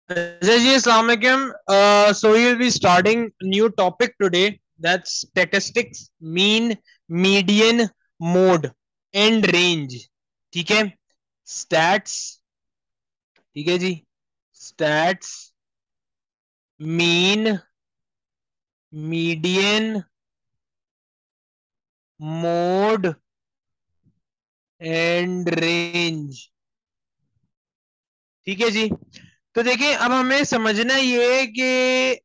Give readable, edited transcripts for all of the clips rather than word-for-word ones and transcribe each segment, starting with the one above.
जी अस्सलाम वालेकुम. So we'll be starting new topic today. That's statistics, mean, median, mode and range. ठीक है. Stats. ठीक है जी. Stats, mean, median, mode and range. ठीक है जी. तो देखिए अब हमें समझना ये है कि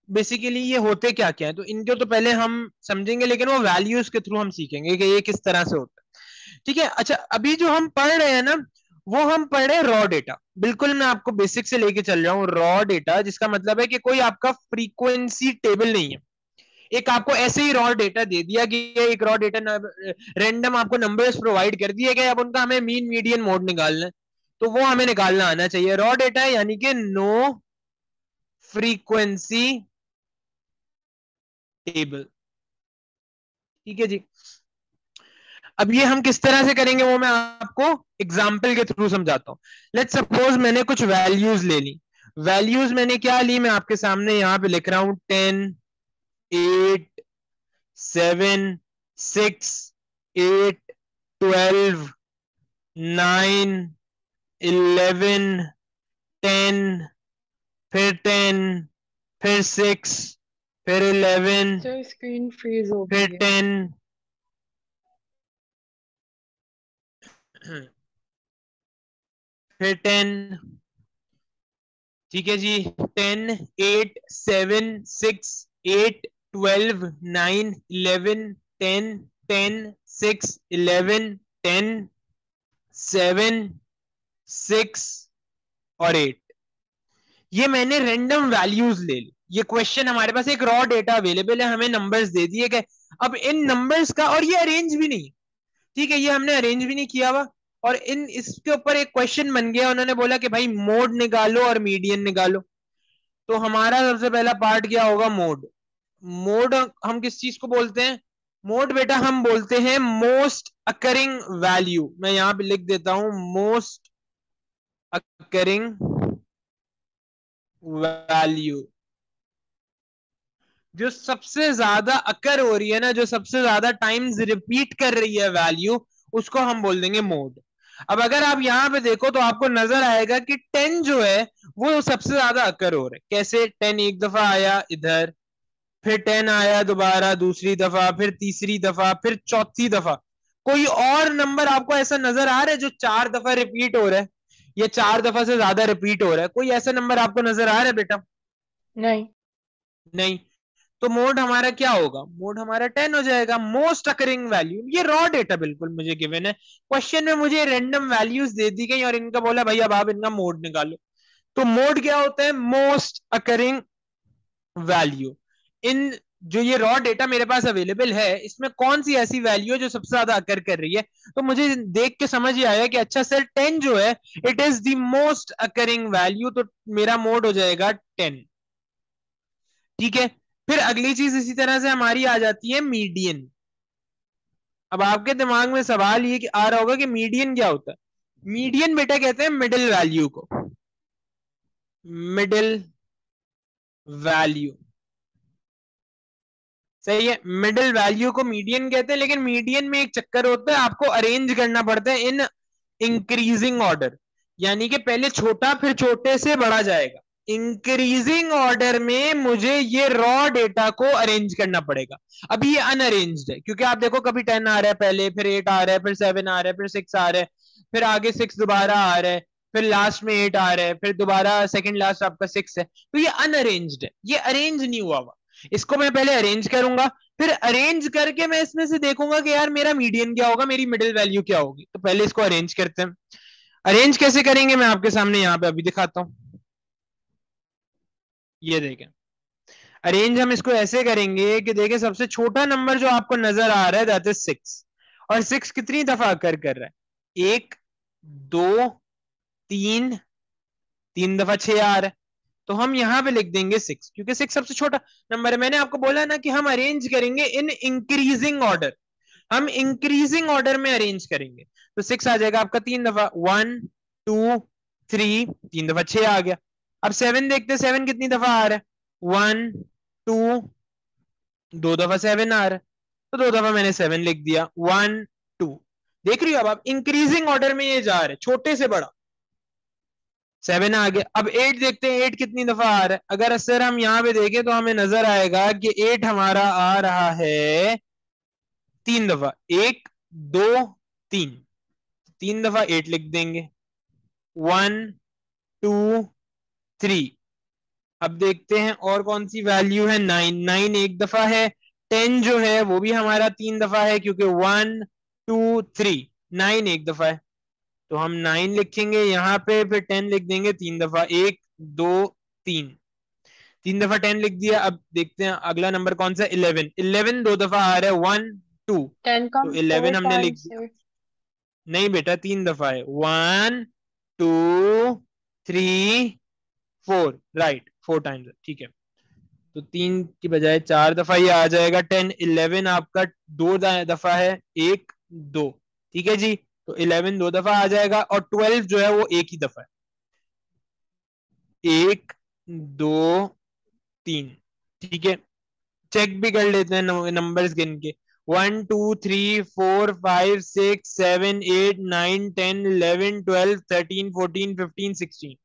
बेसिकली ये होते क्या क्या है. तो इनके तो पहले हम समझेंगे, लेकिन वो वैल्यूज के थ्रू हम सीखेंगे कि ये किस तरह से होता है. ठीक है. अच्छा, अभी जो हम पढ़ रहे हैं ना, वो हम पढ़ रहे हैं रॉ डेटा. बिल्कुल मैं आपको बेसिक से लेके चल रहा हूँ. रॉ डेटा जिसका मतलब है कि कोई आपका फ्रीक्वेंसी टेबल नहीं है. एक आपको ऐसे ही रॉ डेटा दे दिया कि एक रॉ डेटा रैंडम आपको नंबर्स प्रोवाइड कर दिए गए. अब उनका हमें मीन मीडियन मोड निकालना है. तो वो हमें निकालना आना चाहिए. रॉ डेटा है यानी कि नो फ्रीक्वेंसी टेबल. ठीक है जी. अब ये हम किस तरह से करेंगे वो मैं आपको एग्जाम्पल के थ्रू समझाता हूँ. लेट्स सपोज मैंने कुछ वैल्यूज ले ली. वैल्यूज मैंने क्या ली, मैं आपके सामने यहाँ पे लिख रहा हूं. 10, 8, 7, 6, 8, 12, 9, 11, 10, फिर 10, फिर 6, फिर 11, सर स्क्रीन फ्रीज हो फिर गई है. 10. फिर 10. ठीक है जी. 10, 8, 7, 6, 8, 12, 9, 11, 10, 10, 6, 11, 10, 7, 6 और 8. ये मैंने रेंडम वैल्यूज ले ली. ये क्वेश्चन हमारे पास एक रॉ डेटा अवेलेबल है, हमें नंबर्स दे दिए गए. अब इन नंबर्स का, और ये अरेंज भी नहीं है. ठीक है, ये हमने अरेंज भी नहीं किया हुआ. और इन इसके ऊपर एक क्वेश्चन बन गया. उन्होंने बोला कि भाई मोड निकालो और मीडियन निकालो. तो हमारा सबसे पहला पार्ट क्या होगा? मोड. मोड हम किस चीज को बोलते हैं? मोड बेटा हम बोलते हैं मोस्ट अकरिंग वैल्यू. मैं यहां पे लिख देता हूं मोस्ट अकरिंग वैल्यू. जो सबसे ज्यादा अकर हो रही है ना, जो सबसे ज्यादा टाइम्स रिपीट कर रही है वैल्यू, उसको हम बोल देंगे मोड. अब अगर आप यहां पे देखो तो आपको नजर आएगा कि 10 जो है वो सबसे ज्यादा अकर हो रहा है. कैसे? 10 एक दफा आया इधर, फिर 10 आया दोबारा दूसरी दफा, फिर तीसरी दफा, फिर चौथी दफा. कोई और नंबर आपको ऐसा नजर आ रहा है जो 4 दफा रिपीट हो रहा है, या 4 दफा से ज्यादा रिपीट हो रहा है? कोई ऐसा नंबर आपको नजर आ रहा है बेटा? नहीं. नहीं. तो मोड हमारा क्या होगा? मोड हमारा 10 हो जाएगा. मोस्ट अकरिंग वैल्यू, ये रॉ डेटा बिल्कुल मुझे गिवन है. क्वेश्चन में मुझे रैंडम वैल्यूज दे दी गई और इनका बोला भाई अब आप इनका मोड निकालो. तो मोड क्या होता है? Most occurring value. इन जो ये रॉ डेटा मेरे पास अवेलेबल है, इसमें कौन सी ऐसी वैल्यू है जो सबसे ज्यादा अकर कर रही है? तो मुझे देख के समझ ही आया कि अच्छा सर 10 जो है it is the most occurring value. तो मेरा मोड हो जाएगा 10. ठीक है. फिर अगली चीज इसी तरह से हमारी आ जाती है मीडियन. अब आपके दिमाग में सवाल ये आ रहा होगा कि मीडियन क्या होता है? मीडियन बेटा कहते हैं मिडिल वैल्यू को. Middle value. सही है. मिडिल वैल्यू को मीडियन कहते हैं, लेकिन मीडियन में एक चक्कर होता है, आपको अरेंज करना पड़ता है इन इंक्रीजिंग ऑर्डर. यानी कि पहले छोटा फिर छोटे से बढ़ा जाएगा. इंक्रीजिंग ऑर्डर में मुझे ये रॉ डेटा को अरेंज करना पड़ेगा. अभी ये अनअरेंज्ड है क्योंकि आप देखो कभी 10 आ रहा है पहले, फिर 8 आ रहा है, फिर 7 आ रहा है, फिर 6 आ रहा है, फिर आगे 6 दोबारा आ रहा है, फिर लास्ट में 8 आ रहा है, फिर दोबारा सेकंड लास्ट आपका 6 है. तो ये अनअरेंज्ड है, ये अरेंज नहीं हुआ हुआ. इसको मैं पहले अरेंज करूंगा, फिर अरेंज करके मैं इसमें से देखूंगा कि यार मेरा मीडियन क्या होगा, मेरी मिडिल वैल्यू क्या होगी. तो पहले इसको अरेंज करते हैं. अरेंज कैसे करेंगे मैं आपके सामने यहाँ पे अभी दिखाता हूँ. ये देखें. अरेंज हम इसको ऐसे करेंगे कि देखें सबसे छोटा नंबर जो आपको नजर आ रहा है दैट इज 6. और 6 कितनी दफा अकर कर रहा है? 1, 2, 3, 3 दफा 6 आ रहा है. तो हम यहाँ पे लिख देंगे 6 क्योंकि 6 सबसे छोटा नंबर है. मैंने आपको बोला ना कि हम अरेंज करेंगे इन इंक्रीजिंग ऑर्डर. हम इंक्रीजिंग ऑर्डर में अरेंज करेंगे. तो 6 आ जाएगा आपका 3 दफा. 1, 2, 3, 3 दफा 6 आ गया. अब 7 देखते, 7 कितनी दफा आ रहा है, 1 2, 2 दफा 7 आ रहा है, तो 2 दफा मैंने 7 लिख दिया, 1 2। देख रही हो अब आप इंक्रीजिंग ऑर्डर में ये जा रहे, छोटे से बड़ा। 7 आ गया। अब 8 देखते हैं, 8 कितनी दफा आ रहा है। अगर सर हम यहाँ पे देखें तो हमें नजर आएगा कि 8 हमारा आ रहा है 3 दफा, 1 2 3, 3 दफा 8 लिख देंगे, 1 2 3। अब देखते हैं और कौन सी वैल्यू है, 9, 9 एक दफा है, 10 जो है वो भी हमारा 3 दफा है, क्योंकि 1 2 3, 9 एक दफा है, तो हम 9 लिखेंगे यहाँ पे, फिर 10 लिख देंगे 3 दफा, 1 2 3, 3 दफा 10 लिख दिया। अब देखते हैं अगला नंबर कौन सा, 11, 11 2 दफा आ रहा है, 1 2, 10 तो comes 4 11 हमने लिख times, दिया। sir. नहीं बेटा 3 दफा है, 1 2 3 4, राइट, 4 टाइम्स, ठीक है। तो 3 की बजाय 4 दफा ये आ जाएगा 10, 11 आपका 2 दफा है, 1 2, ठीक है जी। तो 11 2 दफा आ जाएगा, और 12 जो है वो एक ही दफा है, 1 2 3, ठीक है। चेक भी कर लेते हैं नंबर्स गिन के, 1 2 3 4 5 6 7 8 9 10 11 12 13 14 15 16,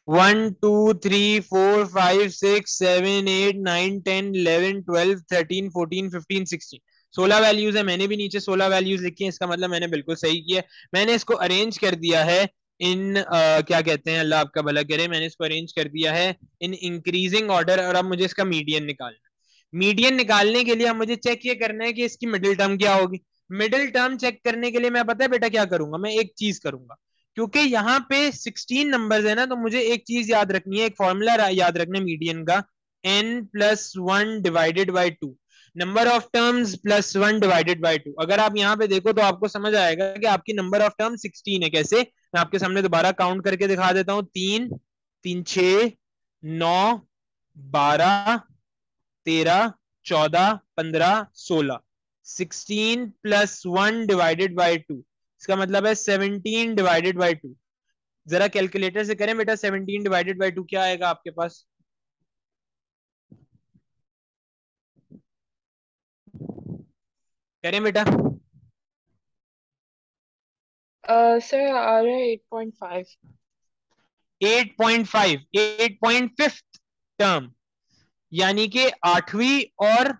1 2 3 4 5 6 7 8 9 10 11 12 13 14 15 16, 16 वैल्यूज है। मैंने भी नीचे 16 वैल्यूज लिखी हैं, इसका मतलब मैंने बिल्कुल सही किया है। मैंने इसको अरेंज कर दिया है इन क्या कहते हैं, अल्लाह आपका भला करे, मैंने इसको अरेंज कर दिया है इन इंक्रीजिंग ऑर्डर, और अब मुझे इसका मीडियन निकालना। मीडियन निकालने के लिए अब मुझे चेक ये करना है कि इसकी मिडिल टर्म क्या होगी। मिडिल टर्म चेक करने के लिए मैं, पता है बेटा क्या करूंगा, मैं एक चीज करूंगा, क्योंकि यहाँ पे 16 नंबर्स है ना, तो मुझे एक चीज याद रखनी है, एक फॉर्मूला याद रखना है मीडियन का, n+1 divided by 2, number of terms +1 divided by 2। अगर आप यहाँ पे देखो तो आपको समझ आएगा कि आपकी नंबर ऑफ टर्म 16 है। कैसे, मैं आपके सामने दोबारा काउंट करके दिखा देता हूँ, 3 3 6 9 12 13 14 15 16, 16+1 डिवाइडेड बाई 2, इसका मतलब है 17 डिवाइडेड बाई 2। जरा कैलकुलेटर से करें बेटा, 17 डिवाइडेड बाई 2 क्या आएगा आपके पास, करें बेटा। Sir, आ रहा है 8.5. 8.5, 8.5 टर्म, यानी कि 8वीं और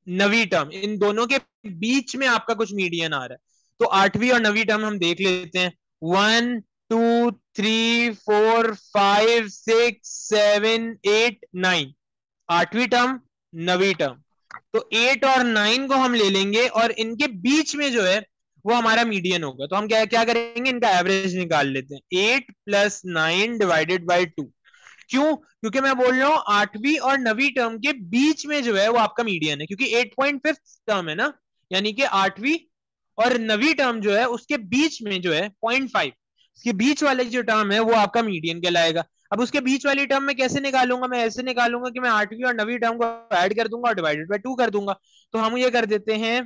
9वीं टर्म, इन दोनों के बीच में आपका कुछ मीडियन आ रहा है। तो 8वीं और 9वीं टर्म हम देख लेते हैं, 1 2 3 4 5 6 7 8 9, 8वीं टर्म 9वीं टर्म, तो 8 और 9 को हम ले लेंगे, और इनके बीच में जो है वो हमारा मीडियन होगा। तो हम क्या क्या करेंगे, इनका एवरेज निकाल लेते हैं, 8+9 डिवाइडेड बाई 2। क्यों, क्योंकि मैं बोल रहा हूं 8वीं और 9वीं टर्म के बीच में जो है वो आपका मीडियन है, क्योंकि 8.5 टर्म है ना, यानी कि 8वीं और 9वीं टर्म जो है उसके बीच में जो है 0.5, उसके बीच वाले जो टर्म है वो आपका मीडियन कहलाएगा। अब उसके बीच वाली टर्म में कैसे निकालूंगा, मैं ऐसे निकालूंगा कि मैं 8वीं और 9वीं टर्म को ऐड कर दूंगा और डिवाइडेड बाई 2 कर दूंगा। तो हम ये कर देते हैं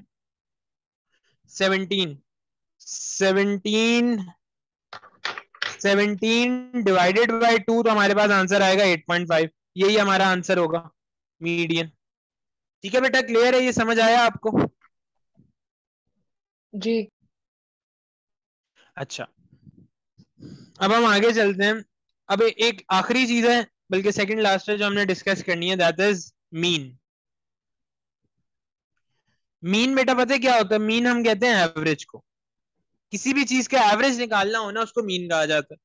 17, 17 17 डिवाइडेड बाई 2, तो हमारे पास आंसर आएगा 8.5, यही हमारा आंसर होगा मीडियन। ठीक है बेटा, क्लियर है, ये समझ आया आपको। जी. अच्छा, अब हम आगे चलते हैं। अब एक आखिरी चीज है, बल्कि सेकंड लास्ट है जो हमने डिस्कस करनी है, दैट इज मीन। मीन बेटा पता है क्या होता है, मीन हम कहते हैं एवरेज को, किसी भी चीज का एवरेज निकालना हो ना उसको मीन कहा जाता है।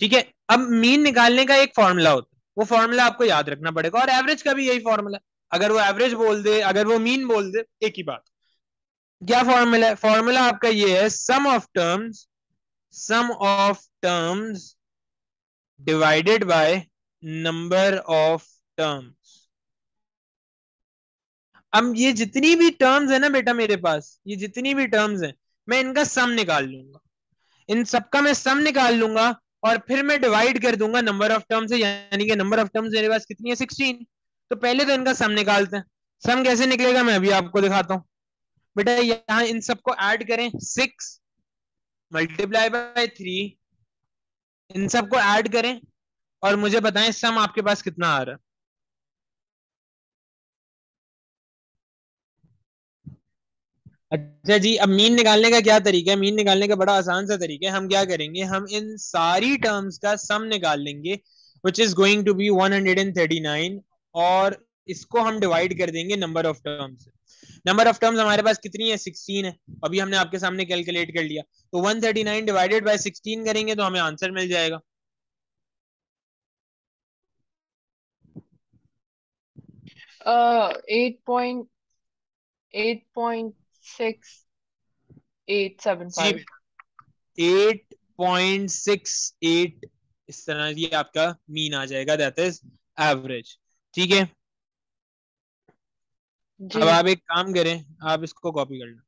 ठीक है, अब मीन निकालने का एक फॉर्मूला होता है, वो फॉर्मूला आपको याद रखना पड़ेगा, और एवरेज का भी यही फॉर्मूला। अगर वो एवरेज बोल दे, अगर वो मीन बोल दे, एक ही बात। क्या फॉर्मूला है, फॉर्मूला आपका ये है, sum of terms divided by number of terms. अब ये जितनी भी टर्म्स है ना बेटा मेरे पास, ये जितनी भी टर्म्स है, मैं इनका सम निकाल लूंगा, इन सबका मैं सम निकाल लूंगा, और फिर मैं डिवाइड कर दूंगा नंबर ऑफ टर्म्स से, यानी कि नंबर ऑफ टर्म्स मेरे पास कितनी है, 16। तो पहले तो इनका सम निकालते हैं। सम कैसे निकलेगा मैं अभी आपको दिखाता हूं। बेटा यहाँ इन सबको ऐड करें, 6 मल्टीप्लाई बाय 3 इन सबको ऐड करें और मुझे बताएं सम आपके पास कितना आ रहा है। अच्छा जी, अब मीन निकालने का क्या तरीका है? मीन निकालने का बड़ा आसान सा तरीका है। हम क्या करेंगे, हम इन सारी टर्म्स का सम निकाल लेंगे, which is going to be 139, और इसको हम डिवाइड कर देंगे number of terms. Number of terms हमारे पास कितनी है? 16 है। अभी हमने आपके सामने कैलकुलेट कर लिया, तो 139 डिवाइडेड बाय 16 करेंगे तो हमें आंसर मिल जाएगा। 8.6875। जी बेटा, 8.68, इस तरह ये आपका मीन आ जाएगा, दैट इज एवरेज। ठीक है, जी। अब आप एक काम करें, आप इसको कॉपी कर लो।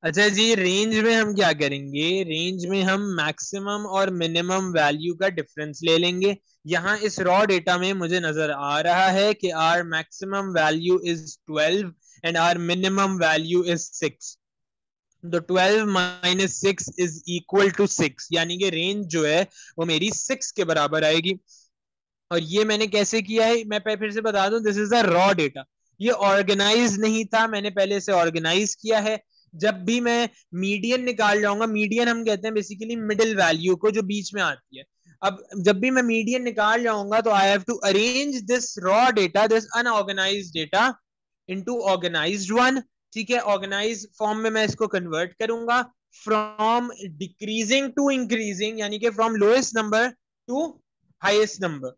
अच्छा जी, रेंज में हम क्या करेंगे? रेंज में हम मैक्सिमम और मिनिमम वैल्यू का डिफरेंस ले लेंगे। यहाँ इस रॉ डेटा में मुझे नजर आ रहा है कि our maximum value is 12 and our minimum value is 6। तो 12 माइनस 6 इज इक्वल टू 6, यानी कि रेंज जो है वो मेरी 6 के बराबर आएगी। और ये मैंने कैसे किया है, मैं फिर से बता दूं, this is a raw data. ये ऑर्गेनाइज नहीं था, मैंने पहले से ऑर्गेनाइज किया है। जब भी मैं मीडियन निकाल जाऊंगा, मीडियन हम कहते हैं बेसिकली मिडिल वैल्यू को जो बीच में आती है। अब जब भी मैं मीडियन निकाल जाऊंगा तो I have to arrange this raw data, this unorganise data, into organised one. ठीक है, ऑर्गेनाइज फॉर्म में मैं इसको कन्वर्ट करूंगा, फ्रॉम डिक्रीजिंग टू इंक्रीजिंग, यानी कि from lowest number two highest number.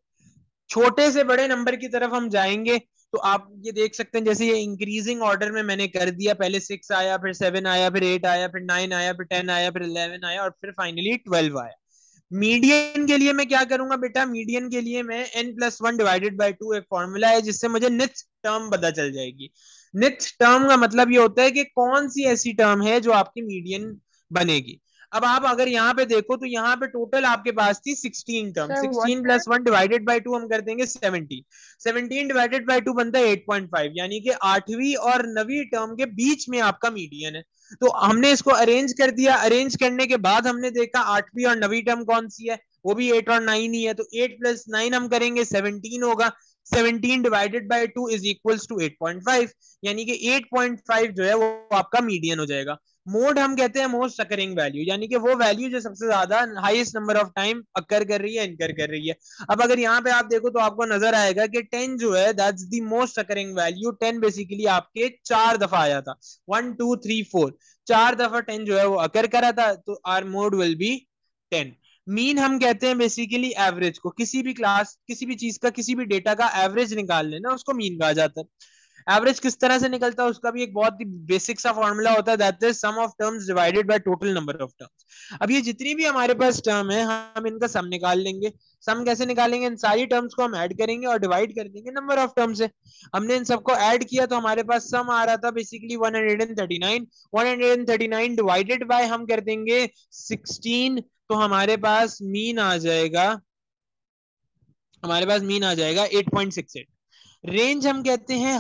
छोटे से बड़े नंबर की तरफ हम जाएंगे, तो आप ये देख सकते हैं, जैसे ये इंक्रीजिंग ऑर्डर में मैंने कर दिया, पहले 6 आया, फिर 7 आया, फिर 8 आया, फिर 9 आया, फिर 10 आया, फिर 11 आया, और फिर फाइनली 12 आया। मीडियन के लिए मैं क्या करूंगा बेटा? मीडियन के लिए मैं n+1 डिवाइडेड बाई 2, एक फॉर्मूला है जिससे मुझे निथ टर्म पता चल जाएगी। निथ टर्म का मतलब ये होता है कि कौन सी ऐसी टर्म है जो आपकी मीडियन बनेगी। अब आप अगर यहाँ पे देखो तो यहाँ पे टोटल आपके पास थी 16 टर्म, सर व्हाट 16 है? प्लस 1 डिवाइडेड बाई 2 हम कर देंगे 17। 17 डिवाइडेड बाई 2 बनता है 8.5, यानी कि 8वीं और 9वीं टर्म के बीच में आपका मीडियन है। तो हमने इसको अरेंज कर दिया, अरेंज करने के बाद हमने देखा 8वीं और 9वीं टर्म कौन सी है, वो भी 8 और 9 ही है, तो 8 प्लस 9 हम करेंगे 17 होगा। 17 divided by 2 is equals to 8.5, यानी कि 8.5 जो है वो आपका मीडियन हो जाएगा। मोड हम कहते हैं मोस्ट अकरिंग वैल्यू, यानी कि वो वैल्यू जो सबसे ज्यादा हाईएस्ट नंबर ऑफ टाइम अकर कर रही है, इनकर कर रही है। अब अगर यहाँ पे आप देखो तो आपको नजर आएगा कि 10 जो है that's the most occurring value. 10 basically आपके 4 दफा आया था, 1 2 3 4, 4 दफा 10 जो है वो अकर करा था, तो are mode will be 10। Mean हम कहते हैं बेसिकली एवरेज को, किसी भी क्लास, किसी भी चीज का, किसी भी डेटा का एवरेज निकाल लेना, उसको मीन कहा जाता है। एवरेज किस तरह से निकलता है, उसका भी एक बहुत ही बेसिक सा फॉर्मूला होता है, that is sum of terms divided by total number of terms. अब ये जितनी भी हमारे पास टर्म है, हम इनका सम निकाल लेंगे। सम कैसे निकालेंगे? इन सारी टर्म्स को हम ऐड करेंगे और डिवाइड कर देंगे नंबर ऑफ टर्म्स से। हमने इन सबको ऐड किया तो हमारे पास सम आ रहा था बेसिकली 139। 139 डिवाइडेड बाय हम कर देंगे 16, तो हमारे पास मीन आ जाएगा, हमारे पास मीन आ जाएगा 8.68। रेंज हम कहते हैं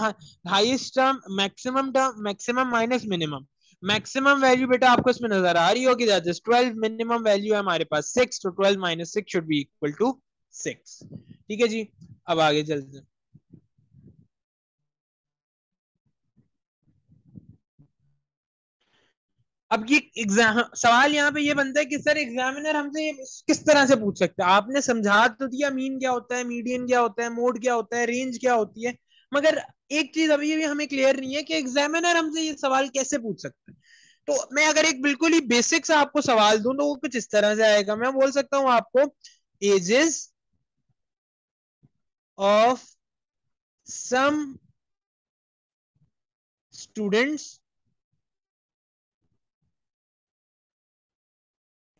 highest term, maximum minus minimum. Maximum value बेटा आपको इसमें नजर आ रही होगी, दैट इज 12। मिनिमम वैल्यू है हमारे पास 6, तो 12 minus 6 should be equal to 6। ठीक है जी, अब आगे चलते हैं। अब ये एग्जाम सवाल यहाँ पे ये बनता है कि सर एग्जामिनर हमसे ये किस तरह से पूछ सकता है? आपने समझा तो दिया मीन क्या होता है, मीडियन क्या होता है, मोड क्या होता है, रेंज क्या होती है, मगर एक चीज अभी भी हमें क्लियर नहीं है कि एग्जामिनर हमसे ये सवाल कैसे पूछ सकता है। तो मैं अगर एक बिल्कुल ही बेसिक सा आपको सवाल दूं तो वो कुछ इस तरह से आएगा। मैं बोल सकता हूँ आपको, ages of some students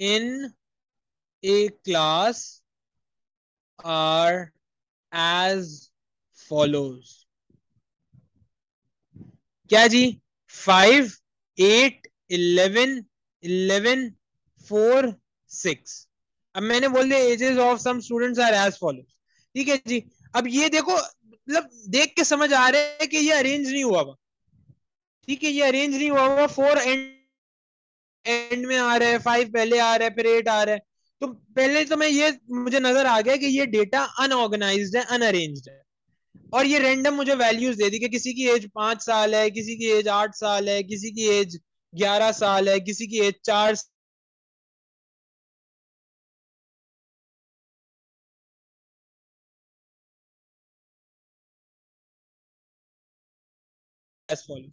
in a class are as follows. क्या जी? 5 8 11 11 4 6। अब मैंने बोल दिया ages of some students are as follows. ठीक है जी, अब ये देखो, मतलब देख के समझ आ रहा है कि ये अरेंज नहीं हुआ हुआ। ठीक है, ये अरेंज नहीं हुआ हुआ, 4 एंड एंड में आ रहा है, 5 पहले आ रहा है, फिर 8 आ रहा है। तो पहले तो मैं ये मुझे नजर आ गया कि ये डेटा अनऑर्गेनाइज्ड है, अनअरेंज्ड है। और ये रैंडम मुझे वैल्यूज दे दी कि किसी की एज 5 साल है, किसी की एज 8 साल है, किसी की एज 11 साल है, किसी की एज 4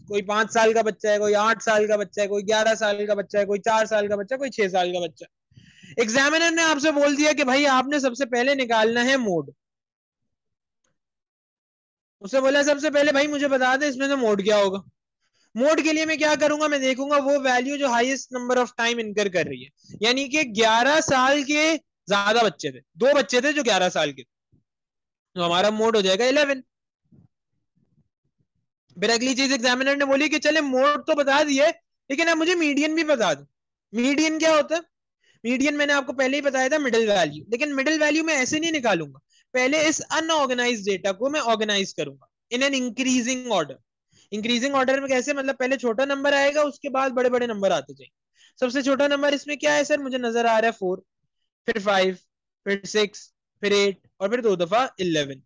कोई 5 साल का बच्चा है, कोई 8 साल का बच्चा है, कोई 11 साल का बच्चा है, कोई 4 साल का बच्चा है, कोई 6 साल का बच्चा है। एग्जामिनर ने आपसे बोल दिया कि भाई आपने सबसे पहले निकालना है मोड। उससे बोला सबसे पहले भाई मुझे बता दे इसमें से मोड क्या होगा। मोड के लिए मैं क्या करूंगा, मैं देखूंगा वो वैल्यू जो हाईएस्ट नंबर ऑफ टाइम इनकर कर रही है, यानी कि 11 साल के ज्यादा बच्चे थे, 2 बच्चे थे जो 11 साल के, तो हमारा मोड हो जाएगा 11। फिर अगली चीज एग्जामिनर ने बोली कि चले मोड तो बता दिए, लेकिन अब मुझे मीडियन भी बता दो। मीडियन क्या होता है? मीडियन मैंने आपको पहले ही बताया था, मिडिल वैल्यू। लेकिन मिडिल वैल्यू मैं ऐसे नहीं निकालूंगा, पहले इस अनऑर्गेनाइज डेटा को मैं ऑर्गेनाइज करूंगा in an increasing order. Increasing order में कैसे, मतलब पहले छोटा नंबर आएगा, उसके बाद बड़े बड़े नंबर आते जाएंगे। सबसे छोटा नंबर इसमें क्या है सर, मुझे नजर आ रहा है 4, फिर 5, फिर 6, फिर 8, और फिर 2 दफा 11।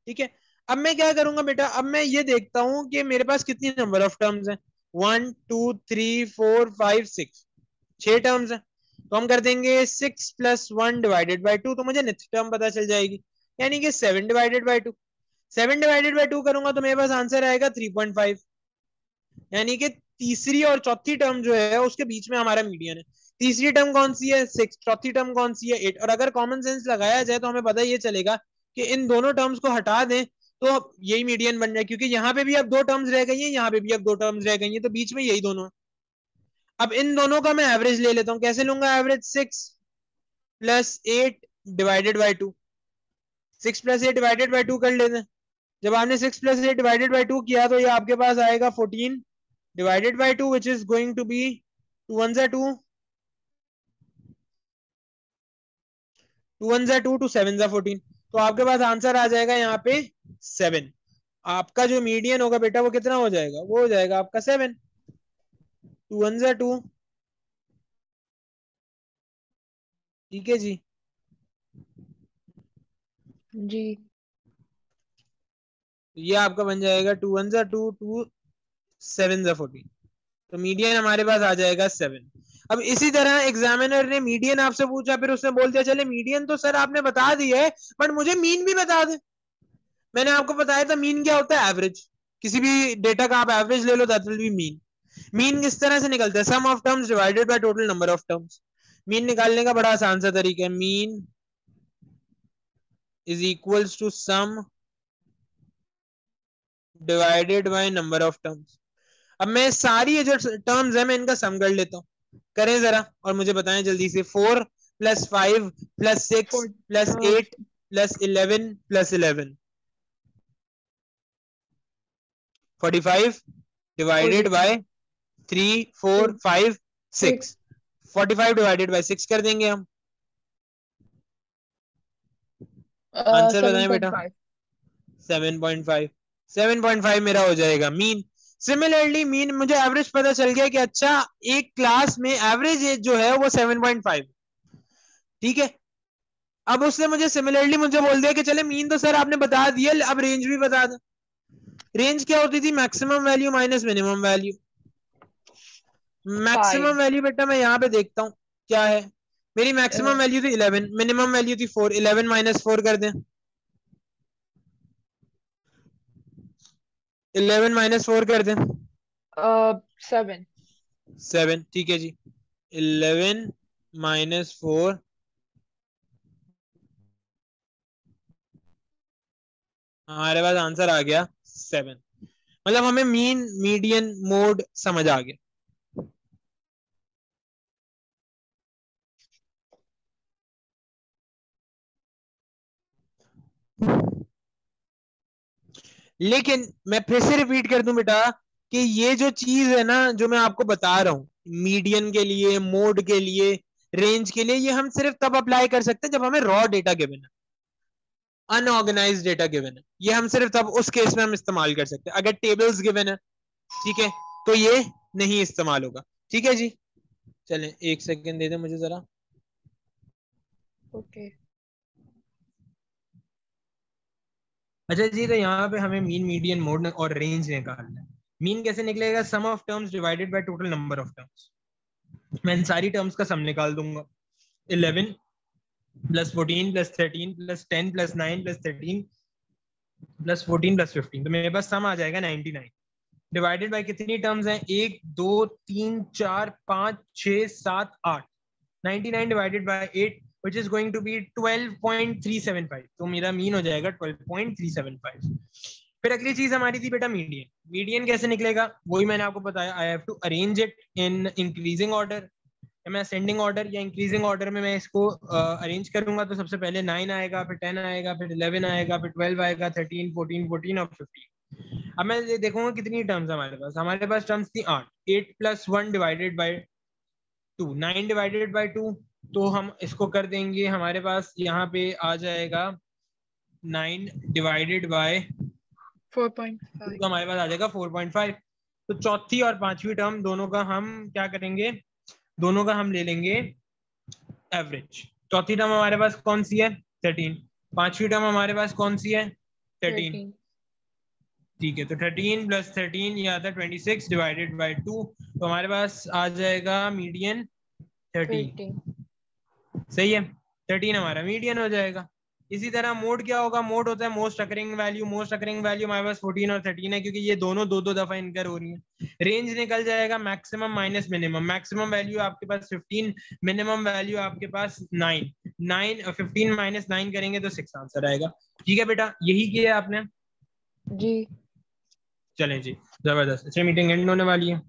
ठीक है। अब मैं क्या करूंगा बेटा, अब मैं ये देखता हूं कि मेरे पास कितनी नंबर ऑफ टर्म्स हैं। 1 2 3 4 5 6, 6 टर्म्स हैं। तो हम कर देंगे 6+1/2, तो मुझे नेक्स्ट टर्म पता चल जाएगी, यानी कि 7/2। 7/2 करूंगा तो मेरे पास आंसर आएगा 3.5, यानी कि तीसरी और चौथी टर्म जो है उसके बीच में हमारा मीडियन है। तीसरी टर्म कौन सी है, 6। चौथी टर्म कौन सी है, 8। और अगर कॉमन सेंस लगाया जाए तो हमें पता ये चलेगा कि इन दोनों टर्म्स को हटा दें तो यही मीडियन बन जाए, क्योंकि यहाँ पे भी अब 2 टर्म्स रह गई हैं, यहाँ पे भी अब 2 टर्म्स रह गई हैं, तो बीच में यही दोनों। अब इन दोनों का मैं एवरेज ले लेता हूँ। कैसे लूंगा एवरेज, 6+8/2। 6+8/2 कर लेते हैं। जब आपने 6+8/2 किया तो ये आपके पास आएगा 14/2, which is going to be 2 1s are 2, 2 1s are 2, 2 7s are 14। तो आपके पास आंसर आ जाएगा यहाँ पे 7। आपका जो मीडियन होगा बेटा वो कितना हो जाएगा, वो हो जाएगा आपका 7। 2 1s are 2। ठीक है जी। जी। तो ये आपका बन जाएगा 2 1s are 2, 2 7s are 14। तो मीडियन हमारे पास आ जाएगा 7। अब इसी तरह एग्जामिनर ने मीडियन आपसे पूछा, फिर उसने बोल दिया चले मीडियन तो सर आपने बता दिया है, बट मुझे मीन भी बता दे। मैंने आपको बताया था मीन क्या होता है, एवरेज। किसी भी डेटा का आप एवरेज ले लो, that will be mean. Mean किस तरह से निकलता है, sum of terms divided by total number of terms. Mean निकालने का बड़ा आसान सा तरीका है, mean is equals to sum divided by number of terms. अब मैं सारी ये जो टर्म्स है मैं इनका सम कर लेता हूँ। करें जरा और मुझे बताएं जल्दी से। 4+5+6 four plus 8 plus 11 plus 11, 45 divided 45 by 3 4 5 6 6। 45 divided by 6 कर देंगे हम। आंसर बताएं बेटा। 7.5। 7.5। 7.5 मेरा हो जाएगा मीन। सिमिलरली मीन, मुझे एवरेज पता चल गया कि अच्छा एक क्लास में एवरेज एज जो है वो 7.5। ठीक है। अब उसने मुझे सिमिलरली मुझे बोल दिया कि चले मीन तो सर आपने बता दिया, अब रेंज भी बता दो। रेंज क्या होती थी, maximum value minus minimum value. 5। Maximum value बेटा मैं यहाँ पे देखता हूँ क्या है। मेरी मैक्सिमम वैल्यू थी 11, मिनिमम वैल्यू थी 4। 11 माइनस 4 कर दें, 11 माइनस 4 कर दें, 7। 7। ठीक है जी। 11 माइनस 4, हमारे पास आंसर आ गया 7। मतलब हमें मीन मीडियन मोड समझ आ गया। लेकिन मैं फिर से रिपीट कर दूं बेटा कि ये जो चीज है ना जो मैं आपको बता रहा हूं, मीडियन के लिए, मोड के लिए, रेंज के लिए, ये हम सिर्फ तब अप्लाई कर सकते हैं जब हमें रॉ डेटा गिवन है, अनऑर्गेनाइज डेटा गिवन है। ये हम सिर्फ तब उस केस में हम इस्तेमाल कर सकते हैं। अगर टेबल्स गिवन है, ठीक है, तो ये नहीं इस्तेमाल होगा। ठीक है जी। चलें 1 सेकेंड दे दे मुझे जरा। ओके। अच्छा जी, तो यहाँ पे हमें मीन, मीडियन, मोड और रेंज निकालना है। मीन कैसे निकलेगा? Sum of terms divided by total number of terms. मैं इन सारी टर्म्स का सम निकाल दूंगा। 11 plus 14 plus 13 plus 10 plus 9 plus 13 plus 14 plus 15, तो मेरे पास सम आ जाएगा 99। डिवाइडेड बाय कितनी टर्म्स हैं? 1 2 3 4 5 6 7 8। 99 divided by 8 which is going to be 12.375, तो मेरा मीन हो जाएगा 12.375। फिर अगली चीज हमारी थी बेटा मीडियन। मीडियन कैसे निकलेगा? वही मैंने आपको बताया, I have to arrange it in increasing order. मैं असेंडिंग ऑर्डर या इंक्रीजिंग ऑर्डर में मैं इसको अरेंज करूंगा, तो सबसे पहले 9 आएगा, फिर 10 आएगा, फिर 11 आएगा, फिर 12 आएगा, 13 14 14 और 15। अब मैं ये देखूंगा कितनी टर्म्स हमारे पास टर्म्स थी 8। 8 plus 1 divided by 2, 9 divided by 2, तो हम इसको कर देंगे, हमारे पास यहाँ पे आ जाएगा 9 डिवाइडेड बाय 4.5। तो हमारे पास आ जाएगा 4.5। तो चौथी और पांचवी टर्म दोनों का हम क्या करेंगे? दोनों का हम ले लेंगे एवरेज। चौथी टर्म हमारे पास कौन सी है? 13। पांचवी टर्म हमारे पास कौन सी है? 13। 13। ठीक है, तो 13 प्लस 13 ये आता है 26 डिवाइडेड बाई 2, तो हमारे पास आ जाएगा मीडियन 13। 13। सही है, 13 हमारा मीडियन हो जाएगा। इसी तरह मोड क्या होगा? मोड होता है most occurring value. Most occurring value हमारे पास 14 और 13 है, क्योंकि ये दोनों दो दो दफा इनकर हो रही है। रेंज निकल जाएगा maximum minus minimum. Maximum value आपके पास 15, मिनिमम वैल्यू आपके पास 9। 15 माइनस 9 करेंगे तो 6 आंसर आएगा। ठीक है बेटा, यही किया आपने। जी। चलें जी, जबरदस्त। अच्छा, मीटिंग एंड होने वाली है।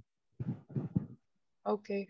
ओके।